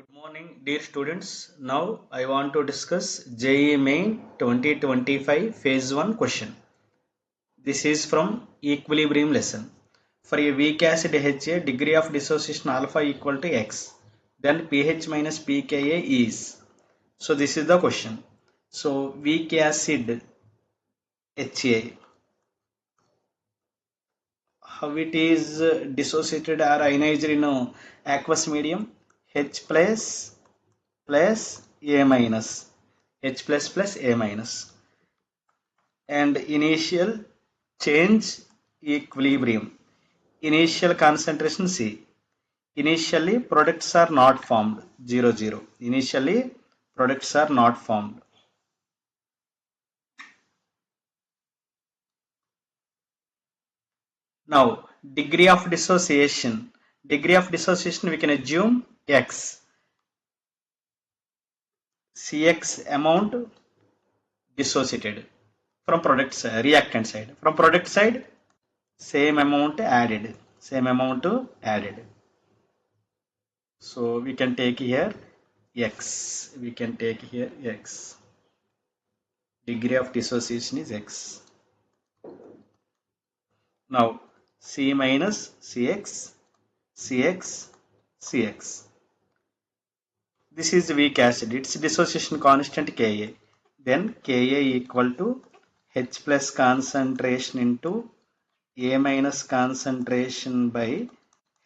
Good morning, dear students. Now I want to discuss JEE Main 2025 Phase 1 question. This is from equilibrium lesson. For a weak acid HA, degree of dissociation alpha equal to X. Then pH minus pKa is. So this is the question. So weak acid HA, how it is dissociated or ionized in aqueous medium? H plus A minus. H plus A minus. And initial change equilibrium. Initial concentration C. Initially products are not formed 0. Initially products are not formed. Now degree of dissociation. Degree of dissociation we can assume X. Cx amount dissociated from product side, reactant side. From product side same amount added. So we can take here X. Degree of dissociation is X. Now C minus Cx. This is weak acid. Its dissociation constant Ka. Then Ka equal to H plus concentration into A minus concentration by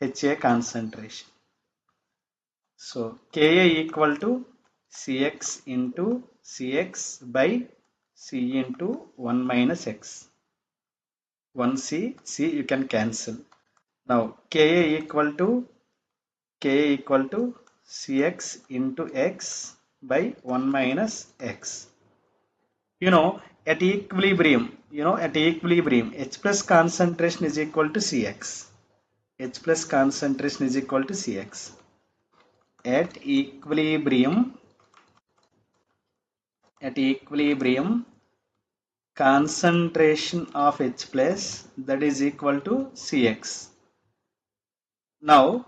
Ha concentration. So Ka equal to Cx into Cx by C into 1 minus X. 1C, C you can cancel. Now Ka equal to Cx into X by 1 minus X. At equilibrium, H plus concentration is equal to Cx. H plus concentration is equal to Cx. At equilibrium, concentration of H plus that is equal to Cx. Now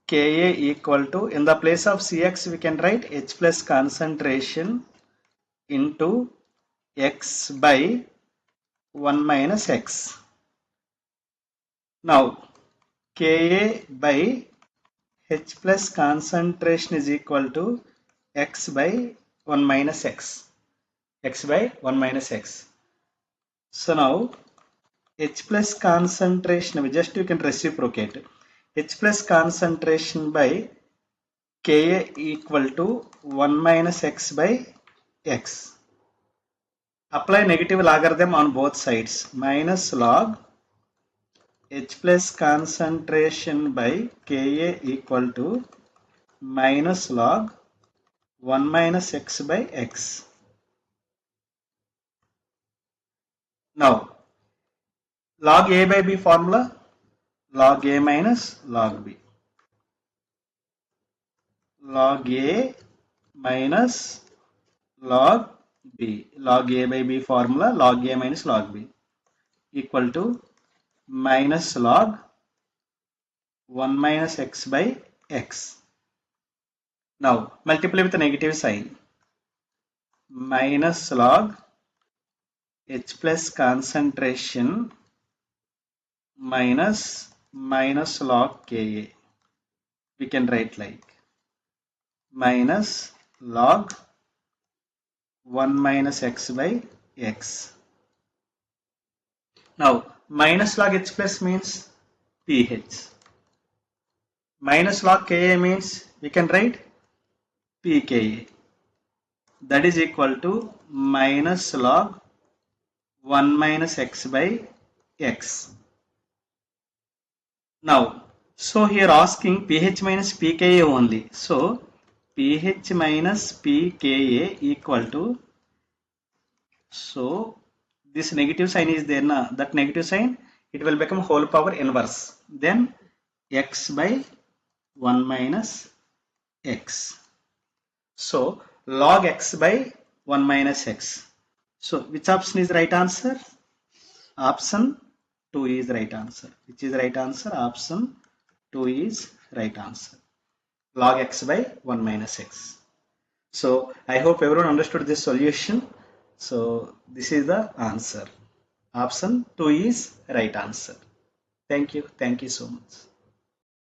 Ka equal to, in the place of Cx we can write H plus concentration into X by 1 minus X. Now Ka by H plus concentration is equal to X by 1 minus X. So now H plus concentration, you can reciprocate. H plus concentration by Ka equal to 1 minus X by X. Apply negative logarithm on both sides. Minus log H plus concentration by Ka equal to minus log 1 minus X by X. Now log A by B formula, log A minus log B. Log A minus log B. Log A by B formula, log A minus log B equal to minus log 1 minus X by X. Now multiply with a negative sign. Minus log H plus concentration minus log Ka. We can write like minus log 1 minus X by X. Now minus log H plus means pH. Minus log Ka means we can write pKa. That is equal to minus log 1 minus X by X. Now, so here asking pH minus pKa only. So pH minus pKa equal to, so this negative sign is there na, that negative sign it will become whole power inverse, then X by 1 minus X. So log X by 1 minus X. So which option is right answer? Option 2 is right answer. Which is right answer? Option 2 is right answer. log x by 1 minus x. So I hope everyone understood this solution. So this is the answer. Option 2 is right answer. Thank you. Thank you so much.